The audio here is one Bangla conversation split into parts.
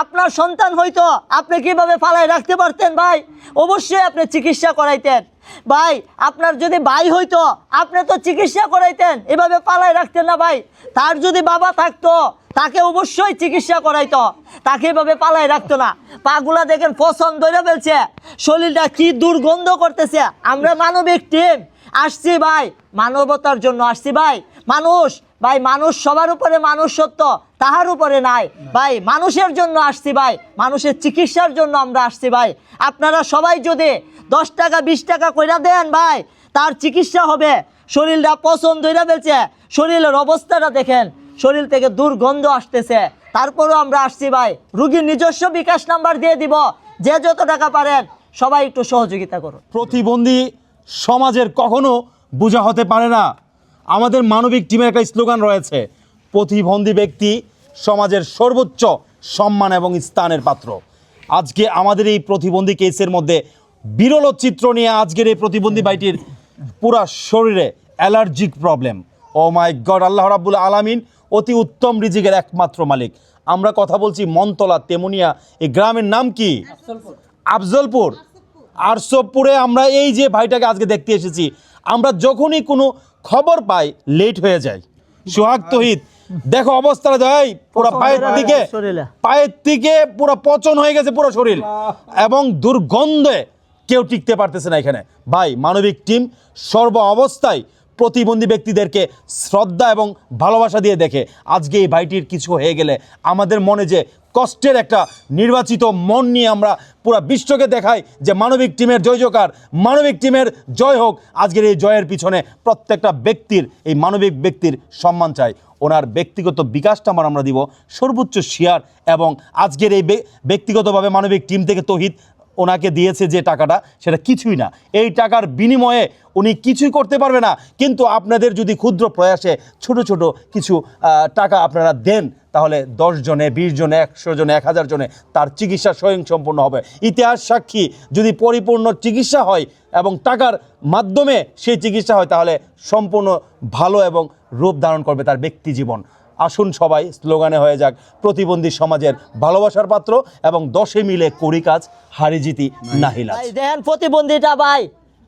আপনার সন্তান হয়তো আপনি কিভাবে ফালায় রাখতে পারতেন ভাই, অবশ্যই আপনি চিকিৎসা করাইতেন ভাই। আপনার যদি ভাই হইতো আপনি তো চিকিৎসা করাইতেন, এভাবে পালায় রাখতেন না ভাই। তার যদি বাবা থাকতো তাকে অবশ্যই চিকিৎসা করাইতো, তাকে এভাবে পালায় রাখতো না। পাগুলা দেখেন পছন্দ ধরে ফেলছে, শরীরটা কি দুর্গন্ধ করতেছে। আমরা মানবিক টিম আসছি ভাই, মানবতার জন্য আসছি ভাই। মানুষ সবার উপরে মানুষ সত্য, তাহার উপরে নাই ভাই। মানুষের জন্য আসছি ভাই, মানুষের চিকিৎসার জন্য আমরা আসছি ভাই। আপনারা সবাই যদি 10 টাকা 20 টাকা কইরা দেন ভাই, তার চিকিৎসা হবে। শরীরটা পছন্দ হইরা ফেলছে, শরীরের অবস্থাটা দেখেন, শরীর থেকে দুর্গন্ধ আসতেছে, তারপরেও আমরা আসছি ভাই। রুগীর নিজস্ব বিকাশ নাম্বার দিয়ে দিব, যে যত টাকা পারেন সবাই একটু সহযোগিতা করুন। প্রতিবন্ধী সমাজের কখনো বোঝা হতে পারে না। আমাদের মানবিক টিমের একটা স্লোগান রয়েছে, প্রতিবন্ধী ব্যক্তি সমাজের সর্বোচ্চ সম্মান এবং স্থানের পাত্র। আজকে আমাদের এই প্রতিবন্ধী কেসের মধ্যে বিরল চিত্র নিয়ে আজকের এই প্রতিবন্ধী ভাইটির পুরা শরীরে অ্যালার্জিক প্রবলেম। ও মাই গড, আল্লাহ রাব্বুল আলামিন অতি উত্তম রিজিকের একমাত্র মালিক। আমরা কথা বলছি মনতলা তেমুনিয়া, এই গ্রামের নাম কি? আফজলপুর। আরসবপুরে আমরা এই যে ভাইটাকে আজকে দেখতে এসেছি। আমরা যখনই কোনো খবর পাই লেট হয়ে যায়। সোহাগ তহিদ দেখো অবস্থাটা দেয়, পুরো পায়ের থেকে পুরো পচন হয়ে গেছে পুরো শরীর, এবং দুর্গন্ধে কেউ টিকতে পারতেছে না এখানে। ভাই, মানবিক টিম সর্ব অবস্থায় প্রতিবন্ধী ব্যক্তিদেরকে শ্রদ্ধা এবং ভালোবাসা দিয়ে দেখে। আজকে এই ভাইটির কিছু হয়ে গেলে আমাদের মনে যে কষ্টের একটা নির্বাচিত মন নিয়ে আমরা পুরো বিশ্বকে দেখাই যে মানবিক টিমের জয় জয়কার, মানবিক টিমের জয় হোক। আজকের এই জয়ের পিছনে প্রত্যেকটা ব্যক্তির, এই মানবিক ব্যক্তির সম্মান চাই। ওনার ব্যক্তিগত বিকাশটা আমরা দিব সর্বোচ্চ শেয়ার, এবং আজকের এই ব্যক্তিগতভাবে মানবিক টিম থেকে তহিদ ওনাকে দিয়েছে যে টাকাটা, সেটা কিছুই না। এই টাকার বিনিময়ে উনি কিছুই করতে পারবে না, কিন্তু আপনাদের যদি ক্ষুদ্র প্রয়াসে ছোট ছোট কিছু টাকা আপনারা দেন, তাহলে 10 জনে 20 জনে 100 জনে 1000 জনে তার চিকিৎসা স্বয়ংসম্পূর্ণ হবে। ইতিহাস সাক্ষী, যদি পরিপূর্ণ চিকিৎসা হয় এবং টাকার মাধ্যমে সেই চিকিৎসা হয়, তাহলে সম্পূর্ণ ভালো এবং রূপ ধারণ করবে তার ব্যক্তি জীবন। আসুন সবাই স্লোগানে হয়ে যাক প্রতিবন্ধী সমাজের ভালোবাসার পাত্র, এবং 10 মিলে করি কাজ, হারি জিতি নাহিলা। দেখেন প্রতিবন্ধীটা ভাই,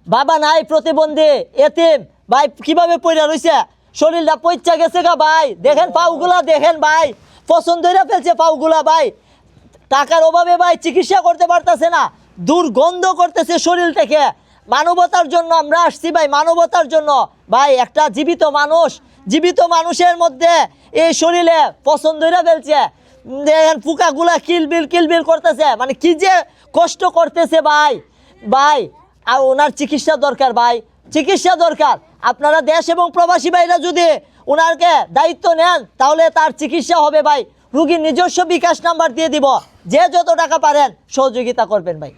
বাবা নাই, প্রতিবন্ধী এতিম ভাই, কিভাবে পড়ে রইছে, শরীরটা পইচা গেছে গা ভাই। দেখেন পাউগুলা দেখেন ভাই, পছন্দ হইরা ফেলছে পাউগুলা ভাই। টাকার অভাবে ভাই চিকিৎসা করতে পারতেছে না, দুর্গন্ধ করতেছে শরীর থেকে। মানবতার জন্য আমরা আসছি ভাই, মানবতার জন্য ভাই। একটা জীবিত মানুষের মধ্যে এই শরীরে পছন্দ হইরা ফেলছে। দেখেন পোকাগুলা কিলবিল করতেছে, মানে কি যে কষ্ট করতেছে ভাই। আর ওনার চিকিৎসা দরকার ভাই, চিকিৎসা দরকার। আপনারা দেশ এবং প্রবাসী ভাইরা যদি ওনারকে দায়িত্ব নেন, তাহলে তার চিকিৎসা হবে ভাই। রুগীর নিজস্ব বিকাশ নাম্বার দিয়ে দিব, যে যত টাকা পারেন সহযোগিতা করবেন ভাই।